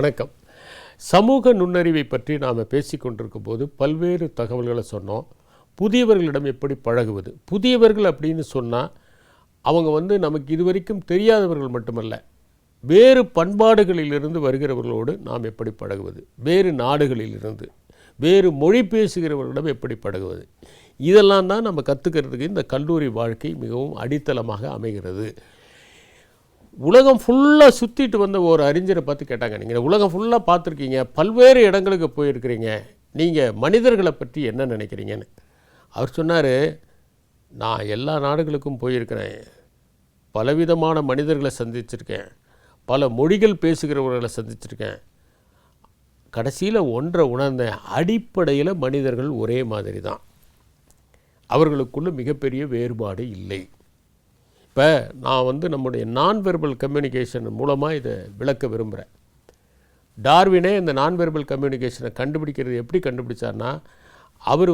வணக்கம். சமூக நுண்ணறிவை பற்றி நாம் பேசிக்கொண்டிருக்கும் போது பல்வேறு தகவல்களை சொன்னோம். புதியவர்களிடம் எப்படி பழகுவது, புதியவர்கள் அப்படின்னு சொன்னால் அவங்க நமக்கு இதுவரைக்கும் தெரியாதவர்கள் மட்டுமல்ல, வேறு பண்பாடுகளிலிருந்து வருகிறவர்களோடு நாம் எப்படி பழகுவது, வேறு நாடுகளிலிருந்து வேறு மொழி பேசுகிறவர்களிடம் எப்படி பழகுவது, இதெல்லாம் தான் நம்ம கற்றுக்கிறதுக்கு இந்த கல்லூரி வாழ்க்கை மிகவும் அடித்தளமாக அமைகிறது. உலகம் ஃபுல்லாக சுற்றிட்டு வந்த ஒரு அறிஞரை பார்த்து கேட்டாங்க, நீங்கள் உலகம் ஃபுல்லாக பார்த்துருக்கீங்க, பல்வேறு இடங்களுக்கு போயிருக்கிறீங்க, நீங்கள் மனிதர்களை பற்றி என்ன நினைக்கிறீங்கன்னு. அவர் சொன்னார், நான் எல்லா நாடுகளுக்கும் போயிருக்கிறேன், பலவிதமான மனிதர்களை சந்திச்சிருக்கேன், பல மொழிகள் பேசுகிறவர்களை சந்திச்சிருக்கேன், கடைசியில் ஒன்றை உணர்ந்தேன், அடிப்படையில் மனிதர்கள் ஒரே மாதிரி தான், அவர்களுக்குள்ள மிகப்பெரிய வேறுபாடு இல்லை. இப்போ நான் நம்முடைய நான் வெர்பல் கம்யூனிகேஷன் மூலமாக இதை விளக்க விரும்புகிறேன். டார்வினே இந்த நான் வெர்பல் கம்யூனிகேஷனை கண்டுபிடிக்கிறது எப்படி கண்டுபிடிச்சார்னா, அவர்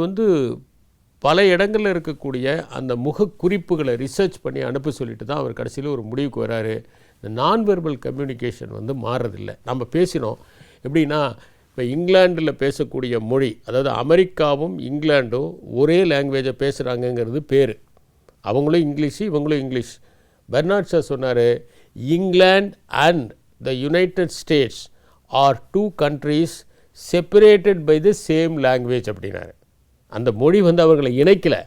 பல இடங்களில் இருக்கக்கூடிய அந்த முக குறிப்புகளை ரிசர்ச் பண்ணி அனுப்ப சொல்லிட்டு தான் அவர் கடைசியில் ஒரு முடிவுக்கு வராரு. இந்த நான் வெர்பல் கம்யூனிகேஷன் மாறதில்லை. நம்ம பேசினோம் எப்படின்னா, இப்போ இங்கிலாண்டில் பேசக்கூடிய மொழி, அதாவது அமெரிக்காவும் இங்கிலாண்டும் ஒரே லாங்குவேஜை பேசுகிறாங்கங்கிறது பேர். அவங்களும் இங்கிலீஷு, இவங்களும் இங்கிலீஷ். பெர்னார்ட் ஷா சொன்னார், England and the United States are two countries separated by the same language அப்படின்னாரு. அந்த மொழி அவர்களை இணைக்கலை.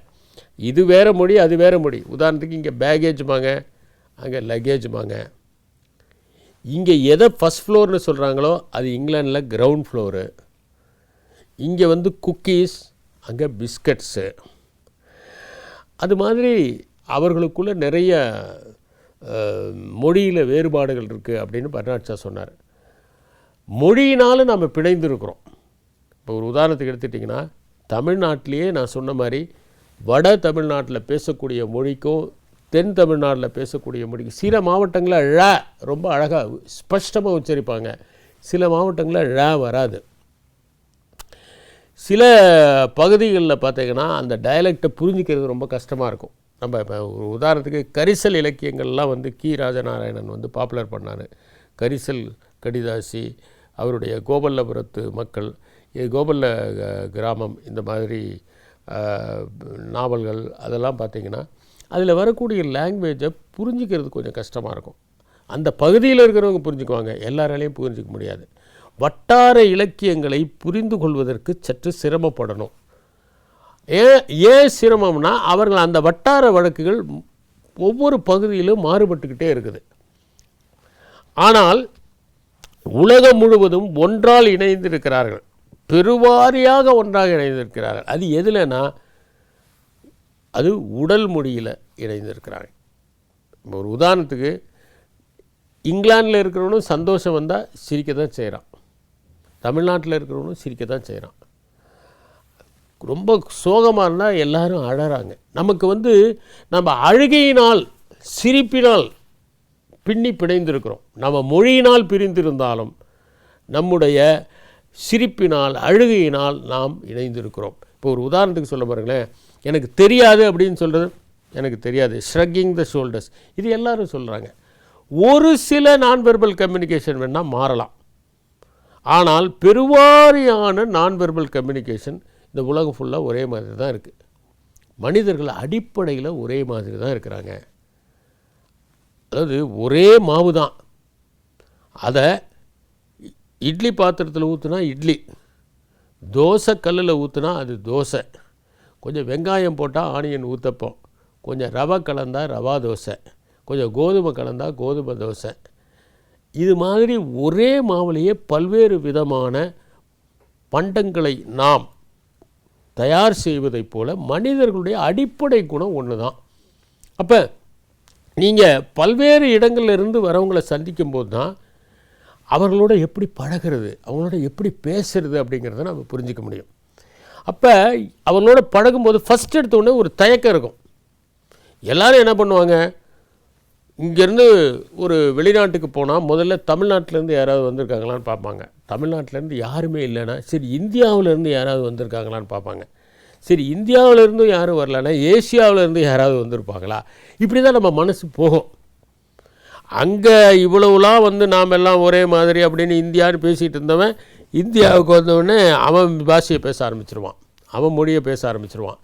இது வேறு மொழி, அது வேறு மொழி. உதாரணத்துக்கு இங்கே பேகேஜுமாங்க, அங்கே லக்கேஜுமாங்க. இங்கே எதை ஃபஸ்ட் ஃப்ளோர்னு சொல்கிறாங்களோ அது இங்கிலாண்டில் கிரவுண்ட் ஃப்ளோரு. இங்கே குக்கீஸ், அங்கே பிஸ்கட்ஸு. அது மாதிரி அவர்களுக்குள்ளே நிறைய மொழியில் வேறுபாடுகள் இருக்குது அப்படின்னு பெர்னார்ட் ஷா சொன்னார். மொழியினாலும் நம்ம பிணைந்திருக்கிறோம். இப்போ ஒரு உதாரணத்துக்கு எடுத்துட்டிங்கன்னா, தமிழ்நாட்டிலேயே நான் சொன்ன மாதிரி வட தமிழ்நாட்டில் பேசக்கூடிய மொழிக்கும் தென் தமிழ்நாட்டில் பேசக்கூடிய மொழிக்கும் சில மாவட்டங்களில் ழ ரொம்ப அழகாக ஸ்பஷ்டமாக உச்சரிப்பாங்க, சில மாவட்டங்களில் ழ வராது. சில பகுதிகளில் பார்த்திங்கன்னா அந்த டயலெக்டை புரிஞ்சிக்கிறது ரொம்ப கஷ்டமாக இருக்கும். நம்ம இப்போ ஒரு உதாரணத்துக்கு கரிசல் இலக்கியங்கள்லாம் கி ராஜநாராயணன் பாப்புலர் பண்ணார். கரிசல் கடிதாசி, அவருடைய கோபல்லபுரத்து மக்கள், கோபல்ல கிராமம், இந்த மாதிரி நாவல்கள் அதெல்லாம் பார்த்திங்கன்னா அதில் வரக்கூடிய லாங்குவேஜை புரிஞ்சிக்கிறது கொஞ்சம் கஷ்டமாக இருக்கும். அந்த பகுதியில் இருக்கிறவங்க புரிஞ்சுக்குவாங்க, எல்லாராலையும் புரிஞ்சிக்க முடியாது. வட்டார இலக்கியங்களை புரிந்து கொள்வதற்கு சற்று சிரமப்படணும். ஏன் சிரமம்னா, அவர்கள் அந்த வட்டார வழக்குகள் ஒவ்வொரு பகுதியிலும் மாறுபட்டுக்கிட்டே இருக்குது. ஆனால் உலகம் முழுவதும் ஒன்றால் இணைந்திருக்கிறார்கள், பெருவாரியாக ஒன்றாக இணைந்திருக்கிறார்கள். அது எதுலனா, அது உடல் மொழியில் இணைந்திருக்கிறார்கள். ஒரு உதாரணத்துக்கு, இங்கிலாந்தில் இருக்கிறவனும் சந்தோஷம் வந்தால் சிரிக்க தான் செய்கிறான், தமிழ்நாட்டில் இருக்கிறவனும் சிரிக்க தான் செய்கிறான். ரொம்ப சோகமாக இருந்தால் எல்லோரும் அழறாங்க. நமக்கு நம்ம அழுகையினால் சிரிப்பினால் பின்னி பிணைந்திருக்கிறோம். நம்ம மொழியினால் பிரிந்திருந்தாலும் நம்முடைய சிரிப்பினால் அழுகையினால் நாம் இணைந்திருக்கிறோம். இப்போ ஒரு உதாரணத்துக்கு சொல்ல பாருங்களேன், எனக்கு தெரியாது அப்படின்னு சொல்கிறது, எனக்கு தெரியாது, ஷ்ரக்கிங் த ஷோல்டர்ஸ், இது எல்லோரும் சொல்கிறாங்க. ஒரு சில நான் வெர்பல் கம்யூனிகேஷன் வேணால் மாறலாம். ஆனால் பெருவாரியான நான் வெர்பல் கம்யூனிகேஷன் இந்த உலகம் ஃபுல்லாக ஒரே மாதிரி தான் இருக்குது. மனிதர்கள் அடிப்படையில் ஒரே மாதிரி தான் இருக்கிறாங்க. அதாவது ஒரே மாவு தான், அதை இட்லி பாத்திரத்தில் ஊற்றுனா இட்லி, தோசை கல்லில் ஊற்றுனா அது தோசை, கொஞ்சம் வெங்காயம் போட்டால் ஆனியன் ஊற்றப்போம், கொஞ்சம் ரவை கலந்தால் ரவா தோசை, கொஞ்சம் கோதுமை கலந்தால் கோதுமை தோசை. இது மாதிரி ஒரே மாவுலேயே பல்வேறு விதமான பண்டங்களை நாம் தயார் செய்வதைப் போல மனிதர்களுடைய அடிப்படை குணம் ஒன்று தான். அப்போ நீங்கள் பல்வேறு இடங்கள்லேருந்து வரவங்களை சந்திக்கும்போது தான் அவர்களோட எப்படி பழகிறது, அவங்களோட எப்படி பேசுகிறது அப்படிங்கிறத நம்ம புரிஞ்சிக்க முடியும். அப்போ அவங்களோட பழகும்போது ஃபஸ்ட் எடுத்தோடனே ஒரு தயக்கம் இருக்கும். எல்லோரும் என்ன பண்ணுவாங்க, இங்கேருந்து ஒரு வெளிநாட்டுக்கு போனால் முதல்ல தமிழ்நாட்டிலேருந்து யாராவது வந்திருக்காங்களான்னு பார்ப்பாங்க. தமிழ்நாட்டிலேருந்து யாருமே இல்லைன்னா சரி இந்தியாவிலேருந்து யாராவது வந்திருக்காங்களான்னு பார்ப்பாங்க. சரி இந்தியாவிலேருந்தும் யாரும் வரலன்னா ஏசியாவிலேருந்து யாராவது வந்திருப்பாங்களா, இப்படி தான் நம்ம மனசு போகும். அங்கே இவ்வளவுலாம் வந்து நாம் எல்லாம் ஒரே மாதிரி அப்படின்னு இந்தியான்னு பேசிகிட்டு இருந்தவன் இந்தியாவுக்கு வந்தவுடனே அவன் பாஷையை பேச ஆரம்பிச்சிருவான், அவன் மொழியை பேச ஆரம்பிச்சிருவான்.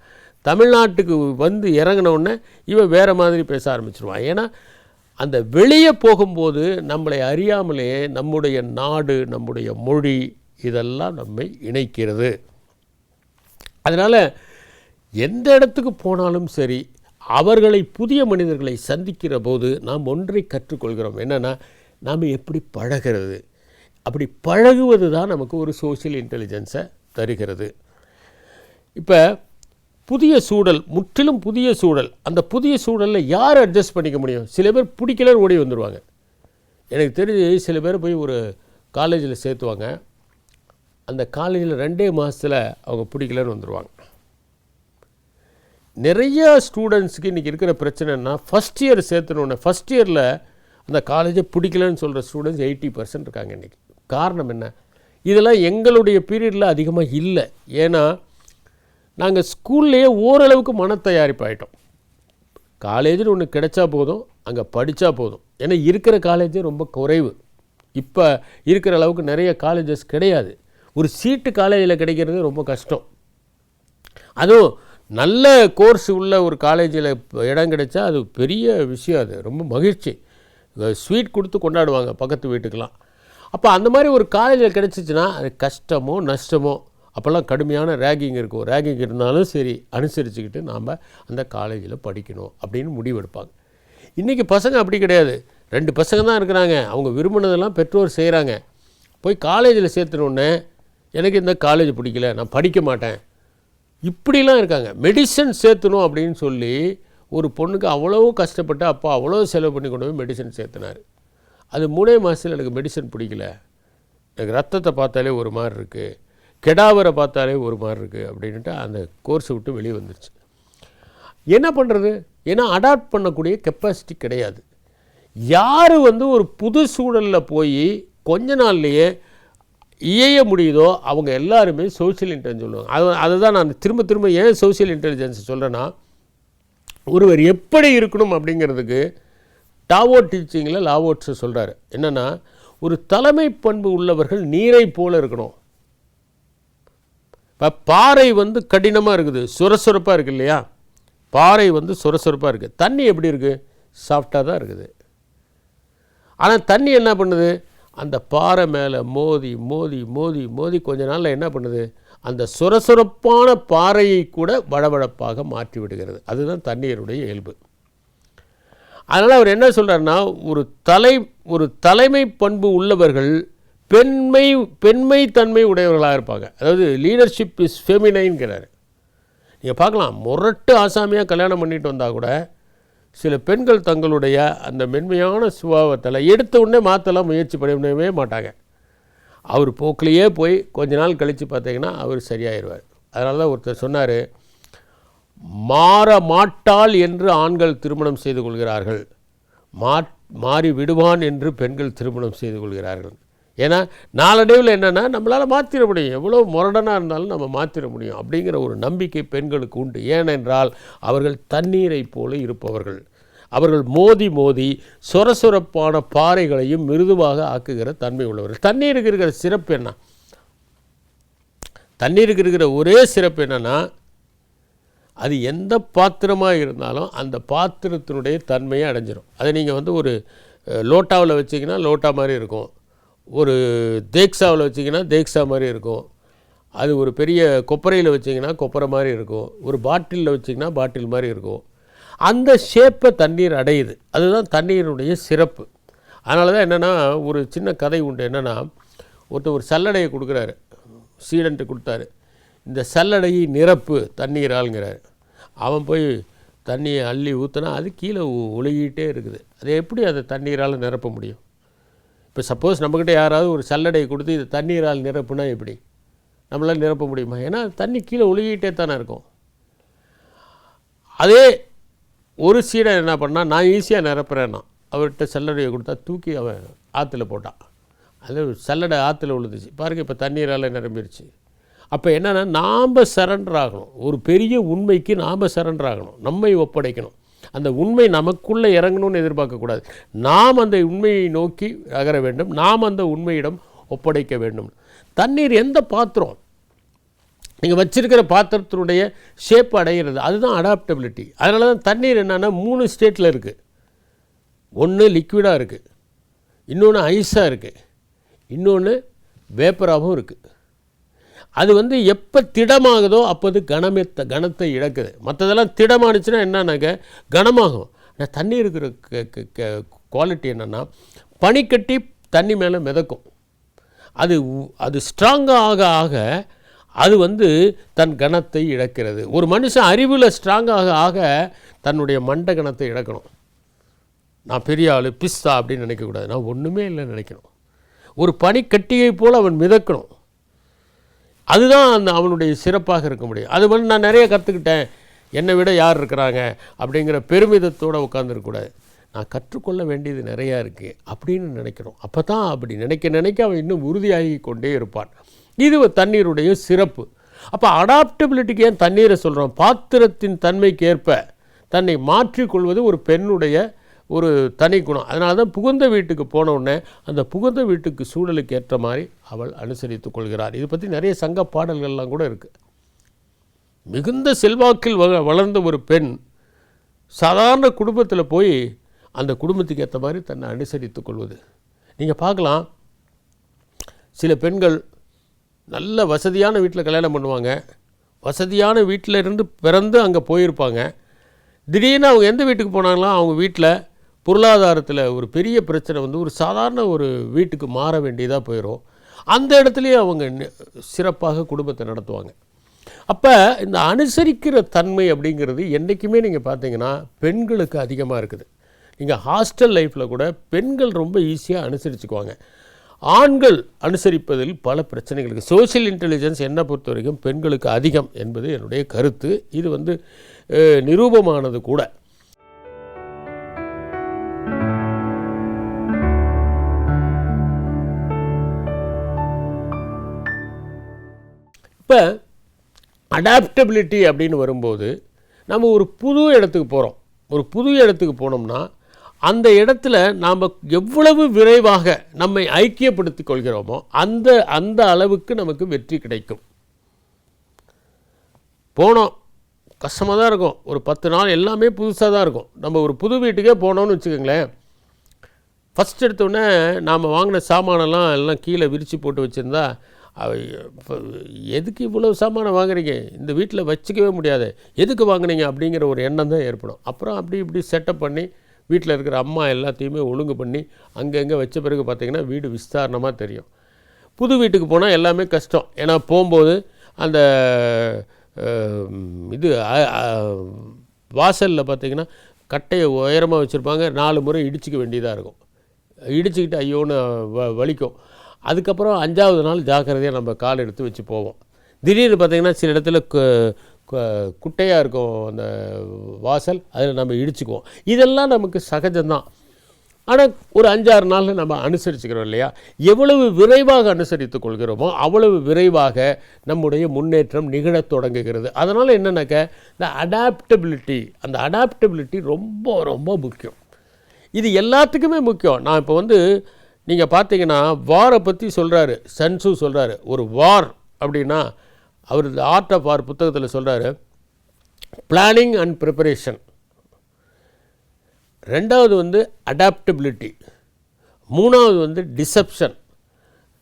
தமிழ்நாட்டுக்கு வந்து இறங்கினவுடனே இவன் வேறு மாதிரி பேச ஆரம்பிச்சிருவான். ஏன்னா அந்த வெளியே போகும்போது நம்மளை அறியாமலே நம்முடைய நாடு, நம்முடைய மொழி இதெல்லாம் நம்மை இணைக்கிறது. அதனால் எந்த இடத்துக்கு போனாலும் சரி, அவர்களை புதிய மனிதர்களை சந்திக்கிற போது நாம் ஒன்றை கற்றுக்கொள்கிறோம். என்னென்னா, நாம் எப்படி பழகிறது. அப்படி பழகுவது தான் நமக்கு ஒரு சோஷியல் இன்டெலிஜென்ஸை தருகிறது. இப்போ புதிய சூழல், முற்றிலும் புதிய சூழல். அந்த புதிய சூழலில் யார் அட்ஜஸ்ட் பண்ணிக்க முடியும்? சில பேர் பிடிக்கலன்னு ஓடி வந்துடுவாங்க. எனக்கு தெரிஞ்சு சில பேர் போய் ஒரு காலேஜில் சேர்த்துவாங்க, அந்த காலேஜில் 2 மாதத்தில் அவங்க பிடிக்கலன்னு வந்துடுவாங்க. நிறைய ஸ்டூடெண்ட்ஸுக்கு இன்றைக்கி இருக்கிற பிரச்சனைன்னா, ஃபஸ்ட் இயர் சேர்த்துனோடனே ஃபஸ்ட் இயரில் அந்த காலேஜை பிடிக்கலன்னு சொல்கிற ஸ்டூடெண்ட்ஸ் 80% இருக்காங்க இன்றைக்கி. காரணம் என்ன? இதெல்லாம் எங்களுடைய பீரியடில் அதிகமாக இல்லை. ஏன்னா நாங்கள் ஸ்கூல்லையே ஓரளவுக்கு மனத்தயாரிப்பு ஆகிட்டோம். காலேஜில் ஒன்று கிடைச்சா போதும், அங்கே படித்தா போதும். ஏன்னா இருக்கிற காலேஜே ரொம்ப குறைவு. இப்போ இருக்கிற அளவுக்கு நிறைய காலேஜஸ் கிடையாது. ஒரு சீட்டு காலேஜில் கிடைக்கிறது ரொம்ப கஷ்டம். அதுவும் நல்ல கோர்ஸ் உள்ள ஒரு காலேஜில் இடம் கிடைச்சா அது பெரிய விஷயம். அது ரொம்ப மகிழ்ச்சி. ஸ்வீட் கொடுத்து கொண்டாடுவாங்க பக்கத்து வீட்டுக்கெலாம். அப்போ அந்த மாதிரி ஒரு காலேஜில் கிடச்சிச்சின்னா அது கஷ்டமோ நஷ்டமோ, அப்போல்லாம் கடுமையான ரேகிங் இருக்கும். ரேகிங் இருந்தாலும் சரி அனுசரிச்சுக்கிட்டு நாம் அந்த காலேஜில் படிக்கணும் அப்படின்னு முடிவெடுப்பாங்க. இன்றைக்கி பசங்க அப்படி கிடையாது. 2 பசங்க தான் இருக்கிறாங்க, அவங்க விரும்பினதெல்லாம் பெற்றோர் செய்கிறாங்க. போய் காலேஜில் சேர்த்துனோடனே எனக்கு இந்த காலேஜ் பிடிக்கல, நான் படிக்க மாட்டேன், இப்படிலாம் இருக்காங்க. மெடிசன் சேர்த்தணும் அப்படின்னு சொல்லி ஒரு பொண்ணுக்கு அவ்வளோ கஷ்டப்பட்டு அப்பா அவ்வளோ செலவு பண்ணி கொண்டு போய் மெடிசன் சேர்த்துனார். அது 3 மாதத்தில் எனக்கு மெடிசன் பிடிக்கல, எனக்கு ரத்தத்தை பார்த்தாலே ஒரு மாதிரி இருக்குது, கெடாவரை பார்த்தாலே ஒரு மாதிரி இருக்குது அப்படின்ட்டு அந்த கோர்ஸை விட்டு வெளியே வந்துருச்சு. என்ன பண்ணுறது? ஏன்னா அடாப்ட் பண்ணக்கூடிய கெப்பாசிட்டி கிடையாது. யார் வந்து ஒரு புது சூழலில் போய் கொஞ்ச நாள்லேயே இயைய முடியுதோ அவங்க எல்லாருமே சோஷியல் இன்டெலிஜென்ஸ் சொல்லுவாங்க. அதுதான் நான் திரும்ப திரும்ப ஏன் சோஷியல் இன்டெலிஜென்ஸ் சொல்கிறேன்னா, ஒருவர் எப்படி இருக்கணும் அப்படிங்கிறதுக்கு டாவோ டீச்சிங்கில் லாவோட்ஸ் சொல்கிறார். என்னென்னா, ஒரு தலைமை பண்பு உள்ளவர்கள் நீரை போல் இருக்கணும். இப்போ பாறை வந்து கடினமாக இருக்குது, சுரசுரப்பாக இருக்குது இல்லையா? பாறை வந்து சுரசுரப்பாக இருக்குது. தண்ணி எப்படி இருக்குது? சாஃப்டாக தான் இருக்குது. ஆனால் தண்ணி என்ன பண்ணுது? அந்த பாறை மேலே மோதி மோதி மோதி மோதி கொஞ்ச நாளில் என்ன பண்ணுது? அந்த சுரசுரப்பான பாறையை கூட வழவழப்பாக மாற்றி விடுகிறது. அதுதான் தண்ணீருடைய இயல்பு. அதனால் அவர் என்ன சொல்கிறாருன்னா, ஒரு தலைமை பண்பு உள்ளவர்கள் பெண்மை தன்மை உடையவர்களாக இருப்பாங்க. அதாவது லீடர்ஷிப் இஸ் ஃபெமினைன்கிறார். நீங்கள் பார்க்கலாம், முரட்டு ஆசாமியாக கல்யாணம் பண்ணிட்டு வந்தால் கூட சில பெண்கள் தங்களுடைய அந்த மென்மையான சுபாவத்தில் எடுத்த உடனே மாற்றலாம் முயற்சி பண்ணவே மாட்டாங்க. அவர் போக்கிலேயே போய் கொஞ்ச நாள் கழித்து பார்த்தீங்கன்னா அவர் சரியாயிடுவார். அதனால தான் ஒருத்தர் சொன்னார், மாற மாட்டாள் என்று ஆண்கள் திருமணம் செய்து கொள்கிறார்கள், மாறி விடுவான் என்று பெண்கள் திருமணம் செய்து கொள்கிறார்கள். ஏன்னா நாளடைவில் என்னென்னா நம்மளால் மாற்றிட முடியும், எவ்வளோ முரடனாக இருந்தாலும் நம்ம மாற்றிட முடியும் அப்படிங்கிற ஒரு நம்பிக்கை பெண்களுக்கு உண்டு. ஏனென்றால் அவர்கள் தண்ணீரை போல இருப்பவர்கள். அவர்கள் மோதி மோதி சொரசொரப்பான பாறைகளையும் மிருதுவாக ஆக்குகிற தன்மை உள்ளவர்கள். தண்ணீருக்கு இருக்கிற சிறப்பு என்ன? தண்ணீருக்கு இருக்கிற ஒரே சிறப்பு என்னென்னா, அது எந்த பாத்திரமாக இருந்தாலும் அந்த பாத்திரத்தினுடைய தன்மையை அடைஞ்சிடும். அதை நீங்கள் வந்து ஒரு லோட்டாவில் வச்சிங்கன்னா லோட்டா மாதிரி இருக்கும், ஒரு தேக்ஸாவில் வச்சிங்கன்னா தேக்ஸா மாதிரி இருக்கும், அது ஒரு பெரிய கொப்பரையில் வச்சிங்கன்னா கொப்பரை மாதிரி இருக்கும், ஒரு பாட்டிலில் வச்சிங்கன்னா பாட்டில் மாதிரி இருக்கும். அந்த ஷேப்பை தண்ணீர் அடையுது. அதுதான் தண்ணீருடைய சிறப்பு. அதனால தான் என்னென்னா, ஒரு சின்ன கதை உண்டு. என்னென்னா, ஒரு சல்லடையை கொடுக்குறாரு, ஸ்டூடெண்ட்டு கொடுத்தாரு, இந்த சல்லடையை நிரப்பு தண்ணீரால்ங்கிறார். அவன் போய் தண்ணியை அள்ளி ஊற்றினா அது கீழே ஒழுகிட்டே இருக்குது. அது எப்படி அதை தண்ணீரால் நிரப்ப முடியும்? இப்போ சப்போஸ் நம்மக்கிட்ட யாராவது ஒரு சல்லடையை கொடுத்து இது தண்ணீரால் நிரப்புனா எப்படி நம்மளால் நிரப்ப முடியுமா? ஏன்னா தண்ணி கீழே ஒழுகிட்டே தானே இருக்கும். அதே ஒரு சீடன் என்ன பண்ணால், நான் ஈஸியாக நிரப்புறேன்னா அவர்கிட்ட சல்லடையை கொடுத்தா தூக்கி அவன் ஆற்றுல போட்டான். அது சல்லடை ஆற்றுல விழுந்துச்சு பாருங்கள், இப்போ தண்ணீரால் நிரம்பிடுச்சு. அப்போ என்னென்னா, நாம் சரண்டர் ஆகணும். ஒரு பெரிய உண்மைக்கு நாம் சரண்டர் ஆகணும், நம்மை ஒப்படைக்கணும். அந்த உண்மை நமக்குள்ளே இறங்கணும்னு எதிர்பார்க்கக்கூடாது. நாம் அந்த உண்மையை நோக்கி அகர வேண்டும், நாம் அந்த உண்மையிடம் ஒப்படைக்க வேண்டும். தண்ணீர் எந்த பாத்திரம், நீங்கள் வச்சிருக்கிற பாத்திரத்தினுடைய ஷேப் அடைகிறது, அதுதான் அடாப்டபிலிட்டி. அதனால தான் தண்ணீர் என்னென்னா 3 ஸ்டேட்டில் இருக்குது. ஒன்று லிக்விடாக இருக்குது, இன்னொன்று ஐஸாக இருக்குது, இன்னொன்று வேப்பராகவும் இருக்குது. அது எப்போ திடமாகுதோ அப்போது கனத்தை இழக்குது. மற்றதெல்லாம் திடமானுச்சுன்னா என்னன்னாக்க கனமாகும். ஆனால் தண்ணி இருக்கிற குவாலிட்டி என்னென்னா பனிக்கட்டி தண்ணி மேலே மிதக்கும். அது ஸ்ட்ராங்காக ஆக ஆக அது தன் கனத்தை இழக்கிறது. ஒரு மனுஷன் அறிவில் ஸ்ட்ராங்காக ஆக தன்னுடைய மண்ட கணத்தை இழக்கணும். நான் பெரிய ஆள் பிஸ்தா அப்படின்னு நினைக்கக்கூடாது, நான் ஒன்றுமே இல்லைன்னு நினைக்கணும். ஒரு பனிக்கட்டியை போல் அவன் மிதக்கணும். அதுதான் அவனுடைய சிறப்பாக இருக்க முடியும். அது நான் நிறைய கற்றுக்கிட்டேன், என்னை விட யார் இருக்கிறாங்க அப்படிங்கிற பெருமிதத்தோடு உட்காந்துருக்கக்கூடாது. நான் கற்றுக்கொள்ள வேண்டியது நிறையா இருக்குது அப்படின்னு நினைக்கணும். அப்போ தான் அப்படி நினைக்க அவன் இன்னும் உறுதியாகி கொண்டே இருப்பான். இது தண்ணீருடைய சிறப்பு. அப்போ அடாப்டபிலிட்டிக்கு ஏன் தண்ணீரை சொல்கிறோம்? பாத்திரத்தின் தன்மைக்கு ஏற்ப தன்னை மாற்றிக்கொள்வது ஒரு பெண்ணுடைய ஒரு தனி குணம். அதனால தான் புகுந்த வீட்டுக்கு போனவுடனே அந்த புகுந்த வீட்டுக்கு சூழலுக்கு ஏற்ற மாதிரி அவள் அனுசரித்து கொள்கிறார். இதை பற்றி நிறைய சங்க பாடல்கள்லாம் கூட இருக்குது. மிகுந்த செல்வாக்கில் வளர்ந்த ஒரு பெண் சாதாரண குடும்பத்தில் போய் அந்த குடும்பத்துக்கு ஏற்ற மாதிரி தன்னை அனுசரித்து கொள்வது நீங்கள் பார்க்கலாம். சில பெண்கள் நல்ல வசதியான வீட்டில் கல்யாணம் பண்ணுவாங்க, வசதியான வீட்டில் இருந்து பிறந்து அங்கே போயிருப்பாங்க. திடீர்னு அவங்க எந்த வீட்டுக்கு போனாங்களோ அவங்க வீட்டில் பொருளாதாரத்தில் ஒரு பெரிய பிரச்சனை ஒரு சாதாரண ஒரு வீட்டுக்கு மாற வேண்டியதாக போயிடும். அந்த இடத்துலையே அவங்க சிறப்பாக குடும்பத்தை நடத்துவாங்க. அப்போ இந்த அனுசரிக்கிற தன்மை அப்படிங்கிறது என்றைக்குமே நீங்கள் பார்த்தீங்கன்னா பெண்களுக்கு அதிகமாக இருக்குது. நீங்கள் ஹாஸ்டல் லைஃப்பில் கூட பெண்கள் ரொம்ப ஈஸியாக அனுசரிச்சுக்குவாங்க. ஆண்கள் அனுசரிப்பதில் பல பிரச்சனைகள் இருக்குது. சோஷியல் இன்டெலிஜென்ஸ் என்னை பொறுத்த வரைக்கும் பெண்களுக்கு அதிகம் என்பது என்னுடைய கருத்து. இது நிரூபமானது கூட. இப்போ அடாப்டபிலிட்டி அப்படின்னு வரும்போது நம்ம ஒரு புது இடத்துக்கு போகிறோம். ஒரு புது இடத்துக்கு போனோம்னா அந்த இடத்துல நாம் எவ்வளவு விரைவாக நம்மை ஐக்கியப்படுத்தி கொள்கிறோமோ அந்த அளவுக்கு நமக்கு வெற்றி கிடைக்கும். போனோம், கஷ்டமாக தான் இருக்கும். ஒரு 10 நாள் எல்லாமே புதுசாக தான் இருக்கும். நம்ம ஒரு புது வீட்டுக்கே போனோம்னு வச்சுக்கோங்களேன், ஃபஸ்ட் எடுத்தோடனே நாம் வாங்கின சாமானெல்லாம் எல்லாம் கீழே விரித்து போட்டு வச்சுருந்தா எதுக்கு இவ்வளோ சாமானை வாங்குறீங்க, இந்த வீட்டில் வச்சுக்கவே முடியாது, எதுக்கு வாங்குனீங்க அப்படிங்கிற ஒரு எண்ணம் தான் ஏற்படும். அப்புறம் அப்படி இப்படி செட்டப் பண்ணி வீட்டில் இருக்கிற அம்மா எல்லாத்தையுமே ஒழுங்கு பண்ணி அங்கங்கே வச்ச பிறகு பார்த்திங்கன்னா வீடு விஸ்தாரணமாக தெரியும். புது வீட்டுக்கு போனால் எல்லாமே கஷ்டம். ஏன்னா போகும்போது அந்த இது வாசலில் பார்த்திங்கன்னா கட்டையை உயரமாக வச்சுருப்பாங்க, 4 முறை இடிச்சிக்க வேண்டியதாக இருக்கும். இடிச்சுக்கிட்டு ஐயோன்னு வலிக்கும். அதுக்கப்புறம் 5ஆவது நாள் ஜாக்கிரதையாக நம்ம கால் எடுத்து வச்சு போவோம். திடீர்னு பார்த்திங்கன்னா சில இடத்துல குட்டையாக இருக்கும் அந்த வாசல், அதில் நம்ம இடிச்சுக்குவோம். இதெல்லாம் நமக்கு சகஜம்தான். ஆனால் ஒரு 5-6 நாளில் நம்ம அனுசரிச்சுக்கிறோம் இல்லையா? எவ்வளவு விரைவாக அனுசரித்து கொள்கிறோமோ அவ்வளவு விரைவாக நம்முடைய முன்னேற்றம் நிகழத் தொடங்குகிறது. அதனால் என்னென்னாக்க இந்த அந்த அடாப்டபிலிட்டி ரொம்ப ரொம்ப முக்கியம். இது எல்லாத்துக்குமே முக்கியம். நான் இப்போ நீங்கள் பார்த்தீங்கன்னா வாரை பற்றி சொல்கிறாரு, சன்சு சொல்கிறாரு. ஒரு வார் அப்படின்னா அவர் ஆர்ட் ஆஃப் வார் புத்தகத்தில் சொல்கிறாரு, பிளானிங் அண்ட் ப்ரிப்பரேஷன். 2வது அடாப்டபிலிட்டி. 3வது டிசப்ஷன்.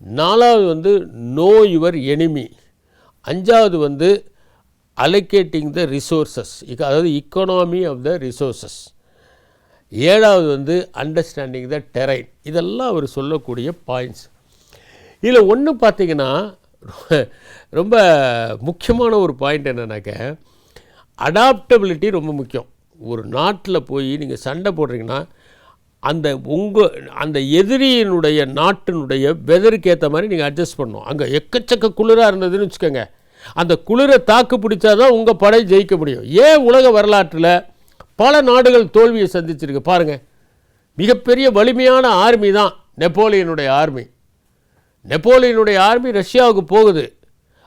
4வது நோ யுவர் எனிமி. 5வது அலோகேட்டிங் த ரிசோர்ஸஸ், அதாவது இக்கானமி ஆஃப் த ரிசோர்ஸஸ். 7வது அண்டர்ஸ்டாண்டிங் த டெரைன். இதெல்லாம் அவர் சொல்லக்கூடிய பாயிண்ட்ஸ். இதில் ஒன்று பார்த்திங்கன்னா ரொம்ப முக்கியமான ஒரு பாயிண்ட் என்னன்னாக்க அடாப்டபிலிட்டி ரொம்ப முக்கியம். ஒரு நாட்டில் போய் நீங்கள் சண்டை போடுறீங்கன்னா அந்த எதிரியினுடைய நாட்டினுடைய வெதருக்கு ஏற்ற மாதிரி நீங்கள் அட்ஜஸ்ட் பண்ணணும். அங்கே எக்கச்சக்க குளிராக இருந்ததுன்னு வச்சுக்கோங்க, அந்த குளிரை தாக்கு பிடிச்சாதான் உங்கள் படை ஜெயிக்க முடியும். ஏன் உலக வரலாற்றில் பல நாடுகள் தோல்வியை சந்திச்சிருக்கு பாருங்கள். மிகப்பெரிய வலிமையான ஆர்மி தான் நெப்போலியனுடைய ஆர்மி. நெப்போலியனுடைய ஆர்மி ரஷ்யாவுக்கு போகுது.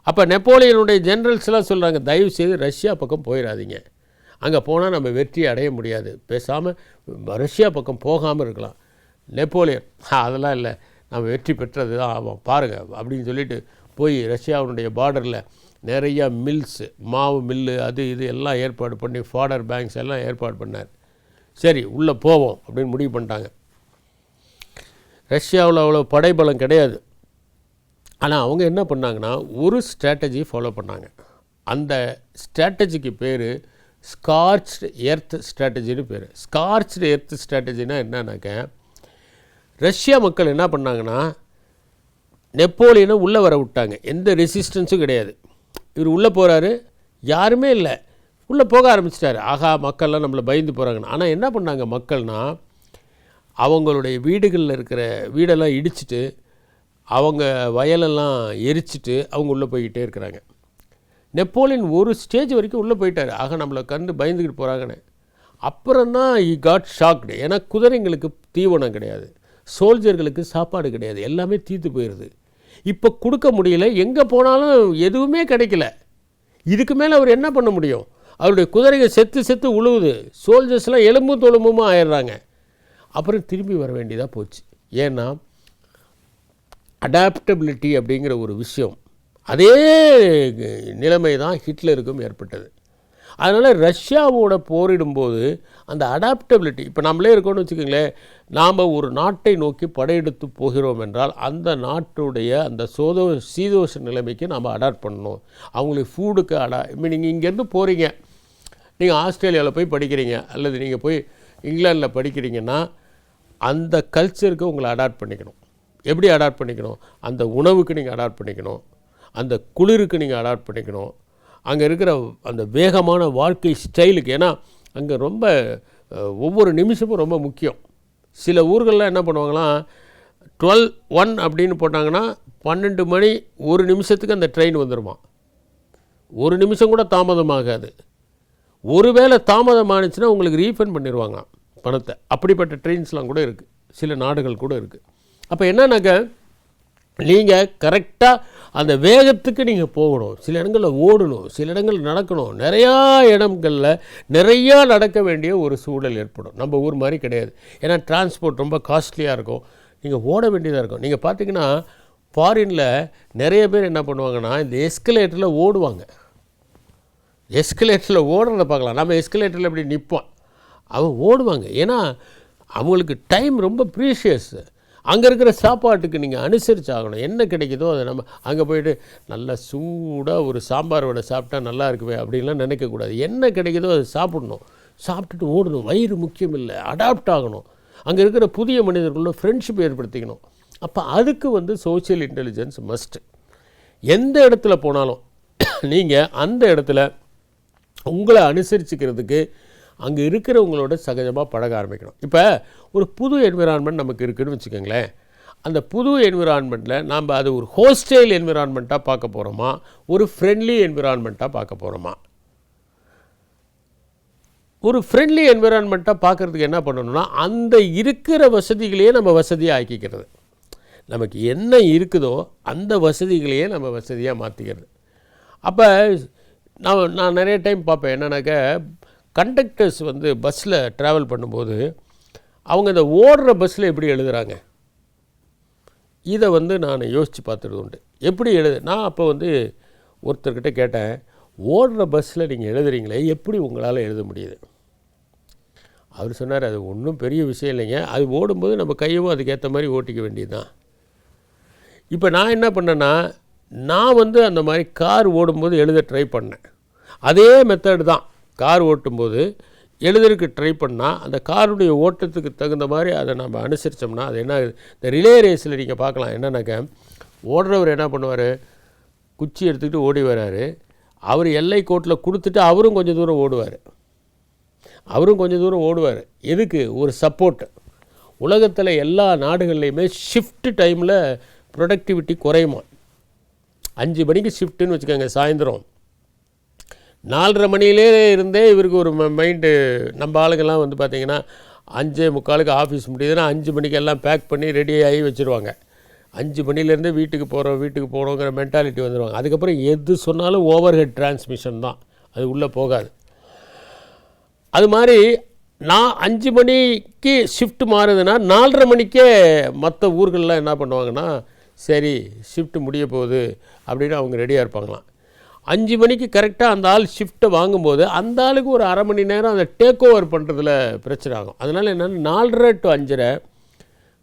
அப்போ நெப்போலியனுடைய ஜெனரல்ஸ்லாம் சொல்கிறாங்க, தயவு செய்து ரஷ்யா பக்கம் போயிடாதீங்க, அங்கே போனால் நம்ம வெற்றி அடைய முடியாது, பேசாமல் ரஷ்யா பக்கம் போகாமல் இருக்கலாம். நெப்போலியன் அதெல்லாம் இல்லை, நம்ம வெற்றி பெற்றது தான் ஆகும் பாருங்கள் அப்படின்னு சொல்லிட்டு போய் ரஷ்யாவுடைய பார்டரில் நிறையா மில்ஸு, மாவு மில்லு, அது இது எல்லாம் ஏற்பாடு பண்ணி ஃபாடர் பேங்க்ஸ் எல்லாம் ஏற்பாடு பண்ணார். சரி உள்ளே போவோம் அப்படின்னு முடிவு பண்ணிட்டாங்க. ரஷ்யாவில் அவ்வளோ படைபலம் கிடையாது. ஆனால் அவங்க என்ன பண்ணாங்கன்னா ஒரு ஸ்ட்ராட்டஜி ஃபாலோ பண்ணாங்க. அந்த ஸ்ட்ராட்டஜிக்கு பேர் ஸ்கார்ச்டு எர்த் ஸ்ட்ராட்டஜின்னு பேர். ஸ்கார்ச்டு எர்த் ஸ்ட்ராட்டஜினா என்னன்னாக்க, ரஷ்யா மக்கள் என்ன பண்ணாங்கன்னா நெப்போலியனை உள்ளே வர விட்டாங்க. எந்த ரெசிஸ்டன்ஸும் கிடையாது. இவர் உள்ளே போகிறாரு, யாருமே இல்லை, உள்ளே போக ஆரம்பிச்சிட்டாரு. ஆகா மக்கள்லாம் நம்மளை பயந்து போகிறாங்கன்னு. ஆனால் என்ன பண்ணாங்க மக்கள்னால், அவங்களுடைய வீடுகளில் இருக்கிற வீடெல்லாம் இடிச்சிட்டு அவங்க வயலெல்லாம் எரிச்சிட்டு அவங்க உள்ளே போய்கிட்டே இருக்கிறாங்க. நெப்போலியன் ஒரு ஸ்டேஜ் வரைக்கும் உள்ளே போயிட்டார். ஆக நம்மளை கண்டு பயந்துக்கிட்டு போகிறாங்கன்னு. அப்புறம் தான் ஈ காட் ஷாக்டு. ஏன்னா குதிரைங்களுக்கு தீவனம் கிடையாது, சோல்ஜர்களுக்கு சாப்பாடு கிடையாது, எல்லாமே தீர்த்து போயிடுது. இப்போ கொடுக்க முடியல, எங்கே போனாலும் எதுவுமே கிடைக்கல. இதுக்கு மேலே அவர் என்ன பண்ண முடியும்? அவருடைய குதிரைகள் செத்து செத்து உழுவுது, சோல்ஜர்ஸ்லாம் எலும்பும் தொழும்புமா ஆயிடுறாங்க. அப்புறம் திரும்பி வர வேண்டியதாக போச்சு. ஏன்னா அடாப்டபிலிட்டி அப்படிங்கிற ஒரு விஷயம், அதே நிலைமை தான் ஹிட்லருக்கும் ஏற்பட்டது. அதனால் ரஷ்யாவோட போரிடும்போது அந்த அடாப்டபிலிட்டி, இப்போ நம்மளே இருக்கோன்னு வச்சுக்கோங்களேன், நாம் ஒரு நாட்டை நோக்கி படையெடுத்து போகிறோம் என்றால் அந்த நாட்டுடைய அந்த சீதோஷ நிலைமைக்கு நாம் அடாப்ட் பண்ணணும். அவங்களுக்கு ஃபுட்டுக்கு இப்போ நீங்கள் இங்கேருந்து போகிறீங்க, நீங்கள் ஆஸ்திரேலியாவில் போய் படிக்கிறீங்க அல்லது நீங்கள் போய் இங்கிலாந்தில் படிக்கிறீங்கன்னா அந்த கல்ச்சருக்கு உங்களை அடாப்ட் பண்ணிக்கணும். எப்படி அடாப்ட் பண்ணிக்கணும்? அந்த உணவுக்கு நீங்கள் அடாப்ட் பண்ணிக்கணும், அந்த குளிருக்கு நீங்கள் அடாப்ட் பண்ணிக்கணும், அங்கே இருக்கிற அந்த வேகமான வாழ்க்கை ஸ்டைலுக்கு. ஏன்னா அங்கே ரொம்ப ஒவ்வொரு நிமிஷமும் ரொம்ப முக்கியம். சில ஊர்கள்லாம் என்ன பண்ணுவாங்களாம், 12:01 அப்படின்னு போட்டாங்கன்னா 12 மணி 1 நிமிஷத்துக்கு அந்த ட்ரெயின் வந்துடுமா. 1 நிமிஷம் கூட தாமதமாகாது. ஒருவேளை தாமதமானுச்சுன்னா உங்களுக்கு ரீஃபண்ட் பண்ணிடுவாங்க பணத்தை. அப்படிப்பட்ட ட்ரெயின்ஸ்லாம் கூட இருக்குது, சில நாடுகள் கூட இருக்குது. அப்போ என்னன்னாக்க, நீங்கள் கரெக்டாக அந்த வேகத்துக்கு நீங்கள் போகணும். சில இடங்களில் ஓடணும், சில இடங்களில் நடக்கணும். நிறையா இடங்களில் நிறையா நடக்க வேண்டிய ஒரு சூழல் ஏற்படும். நம்ம ஊர் மாதிரி கிடையாது. ஏன்னா டிரான்ஸ்போர்ட் ரொம்ப காஸ்ட்லியாக இருக்கும், நீங்கள் ஓட வேண்டியதாக இருக்கும். நீங்கள் பார்த்தீங்கன்னா ஃபாரினில் நிறைய பேர் என்ன பண்ணுவாங்கன்னா இந்த எஸ்கலேட்டரில் ஓடுவாங்க. எஸ்கலேட்டரில் ஓடுறத பார்க்கலாம். நம்ம எஸ்கலேட்டரில் எப்படி நிற்போம், அவங்க ஓடுவாங்க. ஏன்னா அவங்களுக்கு டைம் ரொம்ப ப்ரீஷியஸ். அங்கே இருக்கிற சாப்பாட்டுக்கு நீங்கள் அனுசரித்து ஆகணும். என்ன கிடைக்குதோ அதை நம்ம அங்கே போய்ட்டு நல்லா சூடாக ஒரு சாம்பார் வடை சாப்பிட்டா நல்லா இருக்குவே அப்படின்லாம் நினைக்கக்கூடாது. என்ன கிடைக்குதோ அதை சாப்பிடணும், சாப்பிட்டுட்டு ஓடணும். வயிறு முக்கியம் இல்லை, அடாப்ட் ஆகணும். அங்கே இருக்கிற புதிய மனிதர்களோட ஃப்ரெண்ட்ஷிப் ஏற்படுத்திக்கணும். அப்போ அதுக்கு சோஷியல் இன்டெலிஜென்ஸ் மஸ்ட்டு. எந்த இடத்துல போனாலும் நீங்கள் அந்த இடத்துல உங்களை அனுசரிச்சுக்கிறதுக்கு அங்கே இருக்கிறவங்களோட சகஜமாக பழக ஆரம்பிக்கணும். இப்போ ஒரு புது என்விரான்மெண்ட் நமக்கு இருக்குதுன்னு வச்சுக்கோங்களேன். அந்த புது என்விரான்மெண்ட்டில் நாம் அது ஒரு ஹோஸ்டைல் என்விரான்மெண்ட்டாக பார்க்க போகிறோமா, ஒரு ஃப்ரெண்ட்லி என்விரான்மெண்ட்டாக பார்க்க போகிறோமா? ஒரு ஃப்ரெண்ட்லி என்விரான்மெண்ட்டாக பார்க்குறதுக்கு என்ன பண்ணணும்னா, அந்த இருக்கிற வசதிகளையே நம்ம வசதியாக ஆக்கிக்கிறது. நமக்கு என்ன இருக்குதோ அந்த வசதிகளையே நம்ம வசதியாக மாற்றிக்கிறது. அப்போ நான் நிறைய டைம் பார்ப்பேன். என்னன்னாக்க, கண்டக்டர்ஸ் பஸ்ஸில் ட்ராவல் பண்ணும்போது அவங்க இந்த ஓடுற பஸ்ஸில் எப்படி எழுதுகிறாங்க, இதை நான் யோசித்து பார்த்துறது உண்டு. எப்படி நான் அப்போ ஒருத்தர்கிட்ட கேட்டேன், ஓடுற பஸ்ஸில் நீங்கள் எழுதுறீங்களே எப்படி உங்களால் எழுத முடியுது? அவர் சொன்னார், அது ஒன்றும் பெரிய விஷயம் இல்லைங்க, அது ஓடும்போது நம்ம கையவும் அதுக்கேற்ற மாதிரி ஓட்டிக்க வேண்டியது தான். இப்போ நான் என்ன பண்ணேன்னா, நான் அந்த மாதிரி கார் ஓடும்போது எழுத ட்ரை பண்ணேன். அதே மெத்தடு தான். கார் ஓட்டும்போது எழுதுறதுக்கு ட்ரை பண்ணால் அந்த காருடைய ஓட்டத்துக்கு தகுந்த மாதிரி அதை நம்ம அனுசரித்தோம்னா அது என்ன ஆகுது? இந்த ரிலே ரேஸில் நீங்கள் பார்க்கலாம். என்னன்னாக்க, ஓடுறவர் என்ன பண்ணுவார், குச்சி எடுத்துக்கிட்டு ஓடி வர்றாரு. அவர் எல்லை கோட்டில் கொடுத்துட்டு அவரும் கொஞ்சம் தூரம் ஓடுவார். எதுக்கு? ஒரு சப்போர்ட். உலகத்தில் எல்லா நாடுகள்லையுமே ஷிஃப்ட் டைமில் ப்ரொடக்டிவிட்டி குறையுமா. 5 மணிக்கு ஷிஃப்ட்டுன்னு வச்சுக்கோங்க, சாயந்தரம் 4:30 மணியிலே இருந்தே இவருக்கு ஒரு மைண்டு. நம்ம ஆளுங்கள்லாம் பார்த்திங்கன்னா 5:45 ஆஃபீஸ் முடியுதுன்னா 5 மணிக்கு எல்லாம் பேக் பண்ணி ரெடி ஆகி வச்சுருவாங்க. 5 மணிலேருந்தே வீட்டுக்கு போகிறோங்கிற மென்டாலிட்டி வந்துடுவாங்க. அதுக்கப்புறம் எது சொன்னாலும் ஓவர் ஹெட் டிரான்ஸ்மிஷன் தான், அது உள்ளே போகாது. அது மாதிரி நான் 5 மணிக்கு ஷிஃப்ட் மாறுதுன்னா 4:30 மணிக்கே மற்ற ஊர்கள்லாம் என்ன பண்ணுவாங்கன்னா, சரி ஷிஃப்ட் முடிய போகுது அப்படின்னு அவங்க ரெடியாக இருப்பாங்களாம். 5 மணிக்கு கரெக்டாக அந்த ஆள் ஷிஃப்ட்டை வாங்கும்போது அந்த ஆளுக்கு ஒரு அரை மணி நேரம் அந்த டேக் ஓவர் பண்ணுறதுல பிரச்சனை ஆகும். அதனால் என்னென்னா 4:30 to 5:30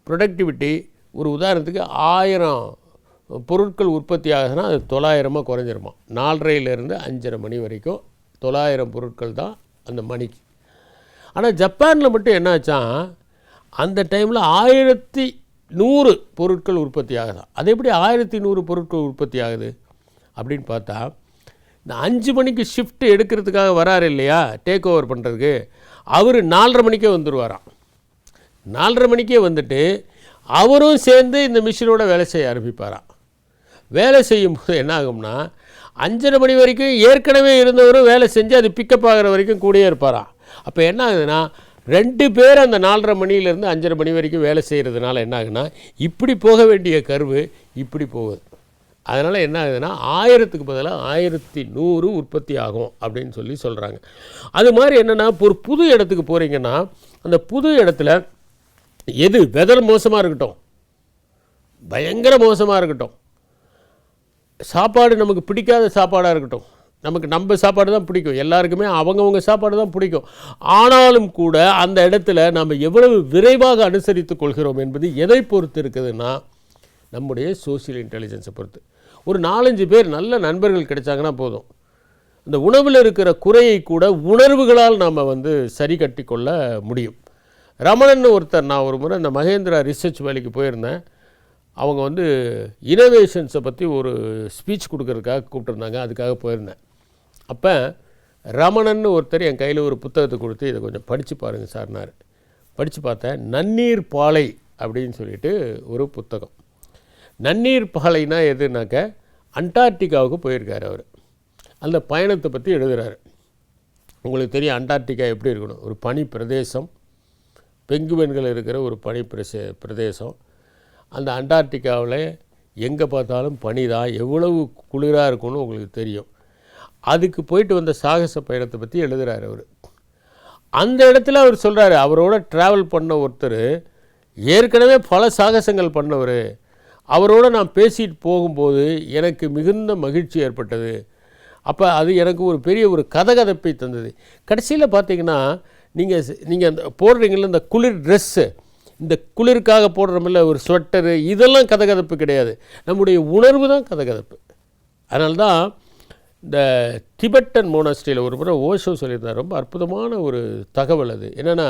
ப்ரொடக்டிவிட்டி, ஒரு உதாரணத்துக்கு 1000 பொருட்கள் உற்பத்தி ஆகுதுன்னா அது 900 குறைஞ்சிருமா. 4:30லேருந்து 5:30 மணி வரைக்கும் 900 பொருட்கள் தான் அந்த மணிக்கு. ஆனால் ஜப்பானில் மட்டும் என்னாச்சா, அந்த டைமில் 1100 பொருட்கள் உற்பத்தி ஆகுதான். அது எப்படி 1100 பொருட்கள் உற்பத்தி ஆகுது அப்படின்னு பார்த்தா, இந்த 5 மணிக்கு ஷிஃப்ட் எடுக்கிறதுக்காக வராரு இல்லையா, டேக் ஓவர் பண்ணுறதுக்கு, அவர் 4:30 மணிக்கே வந்துடுவாராம். 4:30 மணிக்கே வந்துட்டு அவரும் சேர்ந்து இந்த மிஷினோட வேலை செய்ய ஆரம்பிப்பாராம். வேலை செய்யும்போது என்ன ஆகும்னா, 5:30 மணி வரைக்கும் ஏற்கனவே இருந்தவரும் வேலை செஞ்சு அது பிக்கப் ஆகிற வரைக்கும் கூடயே இருப்பாராம். அப்போ என்ன ஆகுதுன்னா, 2 பேர் அந்த 4:30 மணிலேருந்து 5:30 மணி வரைக்கும் வேலை செய்கிறதுனால என்ன ஆகுதுன்னா, இப்படி போக வேண்டிய கர்வு இப்படி போகுது. அதனால் என்ன ஆகுதுன்னா, 1000க்கு பதிலாக 1100 உற்பத்தி ஆகும் அப்படின்னு சொல்கிறாங்க. அது மாதிரி என்னென்னா, ஒரு புது இடத்துக்கு போகிறீங்கன்னா, அந்த புது இடத்துல எது வெதர் மோசமாக இருக்கட்டும், பயங்கர மோசமாக இருக்கட்டும், சாப்பாடு நமக்கு பிடிக்காத சாப்பாடாக இருக்கட்டும், நமக்கு நம்ம சாப்பாடு தான் பிடிக்கும், எல்லாருக்குமே அவங்கவுங்க சாப்பாடு தான் பிடிக்கும், ஆனாலும் கூட அந்த இடத்துல நம்ம எவ்வளவு விரைவாக அனுசரித்து கொள்கிறோம் என்பது எதை பொறுத்து இருக்குதுன்னா, நம்முடைய சோஷியல் இன்டெலிஜென்ஸை பொறுத்து. ஒரு 4-5 பேர் நல்ல நண்பர்கள் கிடைச்சாங்கன்னா போதும், இந்த உணவில் இருக்கிற குறையை கூட உணர்வுகளால் நாம் சரி கட்டி கொள்ள முடியும். ரமணன் ஒருத்தர், நான் ஒரு முறை இந்த மகேந்திரா ரிசர்ச் வேலைக்கு போயிருந்தேன். அவங்க இனோவேஷன்ஸை பற்றி ஒரு ஸ்பீச் கொடுக்கறதுக்காக கூப்பிட்டுருந்தாங்க, அதுக்காக போயிருந்தேன். அப்போ ரமணன் ஒருத்தர் என் கையில் ஒரு புத்தகத்தை கொடுத்து, இதை கொஞ்சம் படித்து பாருங்கள் சார்னார். படித்து பார்த்தேன். நன்னீர் பாலை அப்படின்னு சொல்லிட்டு ஒரு புத்தகம். நன்னீர் பாலைனா எதுனாக்க, அண்டார்டிகாவுக்கு போயிருக்கார் அவர். அந்த பயணத்தை பற்றி எழுதுகிறாரு. உங்களுக்கு தெரியும் அண்டார்டிகா எப்படி இருக்கணும், ஒரு பனி பிரதேசம், பெங்குவின்கள் இருக்கிற ஒரு பனி பிரதேசம். அந்த அண்டார்டிகாவில் எங்கே பார்த்தாலும் பனி தான், எவ்வளவு குளிராக இருக்கும்னு உங்களுக்கு தெரியும். அதுக்கு போயிட்டு வந்த சாகச பயணத்தை பற்றி எழுதுகிறார் அவர். அந்த இடத்துல அவர் சொல்கிறாரு, அவரோட ட்ராவல் பண்ண ஒருத்தர் ஏற்கனவே பல சாகசங்கள் பண்ணவர், அவரோட நான் பேசிட்டு போகும்போது எனக்கு மிகுந்த மகிழ்ச்சி ஏற்பட்டது. அப்போ அது எனக்கு ஒரு பெரிய ஒரு கதகதப்பை தந்தது. கடைசியில் பார்த்தீங்கன்னா, நீங்கள் அந்த போடுறீங்கள இந்த குளிர் ட்ரெஸ்ஸு, இந்த குளிருக்காக போடுறோமில்ல ஒரு ஸ்வெட்டரு, இதெல்லாம் கதகதப்பு கிடையாது, நம்முடைய உணர்வு தான் கதகதப்பு. அதனால தான் இந்த டிபெட்டன் மோனஸ்ட்ரியில் ஒரு முறை ஓஷோ சொல்லியிருந்தார், ரொம்ப அற்புதமான ஒரு தகவல் அது. என்னென்னா,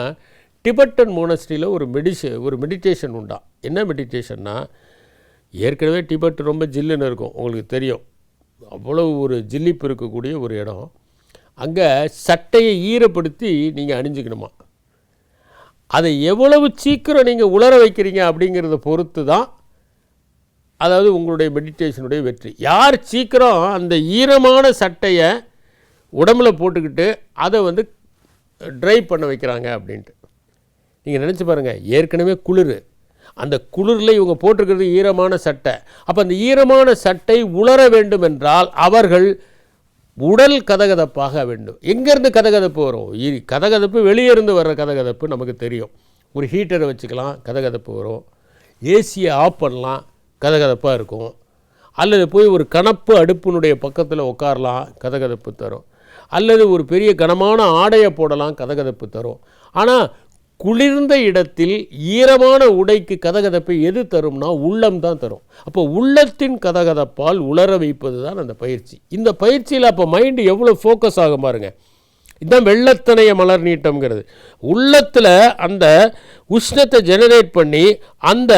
டிபெட்டன் மோனஸ்ட்ரியில் ஒரு மெடிடேஷன் உண்டா. என்ன மெடிடேஷன்னா, ஏற்கனவே டிபெட் ரொம்ப ஜில்லுன்னு இருக்கும், உங்களுக்கு தெரியும், அவ்வளவு ஒரு ஜில்லிப்பு இருக்கக்கூடிய ஒரு இடம். அங்கே சட்டையை ஈரப்படுத்தி நீங்கள் அணிஞ்சிக்கணுமா. அதை எவ்வளவு சீக்கிரம் நீங்கள் உலர வைக்கிறீங்க அப்படிங்கிறத பொறுத்து தான், அதாவது உங்களுடைய மெடிடேஷனுடைய வெற்றி. யார் சீக்கிரம் அந்த ஈரமான சட்டையை உடம்புல போட்டுக்கிட்டு அதை ட்ரை பண்ண வைக்கிறாங்க அப்படின்ட்டு நீங்கள் நினச்சி பாருங்கள். ஏற்கனவே குளிர், அந்த குளிரில் இவங்க போட்டிருக்கிறது ஈரமான சட்டை. அப்போ அந்த ஈரமான சட்டை உலர வேண்டும் என்றால் அவர்கள் உடல் கதகதப்பாக வேண்டும். எங்கேருந்து கதகதப்பு வரும்? கதகதப்பு வெளியே இருந்து வர்ற கதகதப்பு நமக்கு தெரியும். ஒரு ஹீட்டரை வச்சுக்கலாம், கதகதப்பு வரும். ஏசியை ஆஃப் பண்ணலாம், கதகதப்பாக இருக்கும். அல்லது போய் ஒரு கணப்பு அடுப்பினுடைய பக்கத்தில் உட்காரலாம், கதகதப்பு தரும். அல்லது ஒரு பெரிய கனமான ஆடையை போடலாம், கதகதப்பு தரும். ஆனால் குளிர்ந்த இடத்தில் ஈரமான உடைக்கு கதகதப்பை எது தரும்னா உள்ளம் தான் தரும். அப்போ உள்ளத்தின் கதகதப்பால் உலர வைப்பது தான் அந்த பயிற்சி. இந்த பயிற்சியில் அப்போ மைண்டு எவ்வளோ ஃபோக்கஸ் ஆகும் பாருங்கள். இதுதான் வெள்ளத்தனைய மலர் நீட்டம்ங்கிறது. உள்ளத்தில் அந்த உஷ்ணத்தை ஜெனரேட் பண்ணி அந்த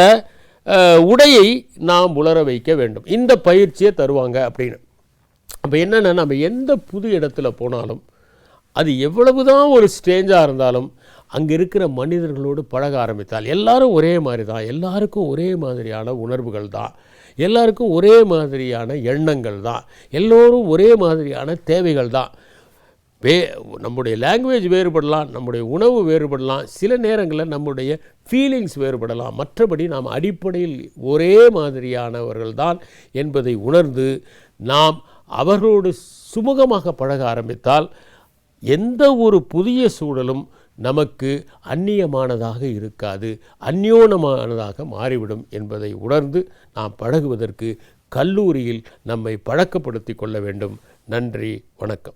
உடையை நாம் உலர வைக்க வேண்டும். இந்த பயிற்சியை தருவாங்க அப்படின்னு. அப்போ என்னென்னா, நம்ம எந்த புது இடத்துல போனாலும் அது எவ்வளவு தான் ஒரு ஸ்ட்ரேஞ்சாக இருந்தாலும் அங்கே இருக்கிற மனிதர்களோடு பழக ஆரம்பித்தால் எல்லாரும் ஒரே மாதிரி தான், எல்லாருக்கும் ஒரே மாதிரியான உணர்வுகள் தான், எல்லாருக்கும் ஒரே மாதிரியான எண்ணங்கள் தான், எல்லோரும் ஒரே மாதிரியான தேவைகள் தான். நம்முடைய லாங்குவேஜ் வேறுபடலாம், நம்முடைய உணவு வேறுபடலாம், சில நேரங்களில் நம்முடைய ஃபீலிங்ஸ் வேறுபடலாம், மற்றபடி நாம் அடிப்படையில் ஒரே மாதிரியானவர்கள் தான் என்பதை உணர்ந்து நாம் அவர்களோடு சுமூகமாக பழக ஆரம்பித்தால் எந்த ஒரு புதிய சூழலும் நமக்கு அந்நியமானதாக இருக்காது, அந்யோனமானதாக மாறிவிடும் என்பதை உணர்ந்து நாம் பழகுவதற்கு கல்லூரியில் நம்மை பழக்கப்படுத்தி கொள்ள வேண்டும். நன்றி, வணக்கம்.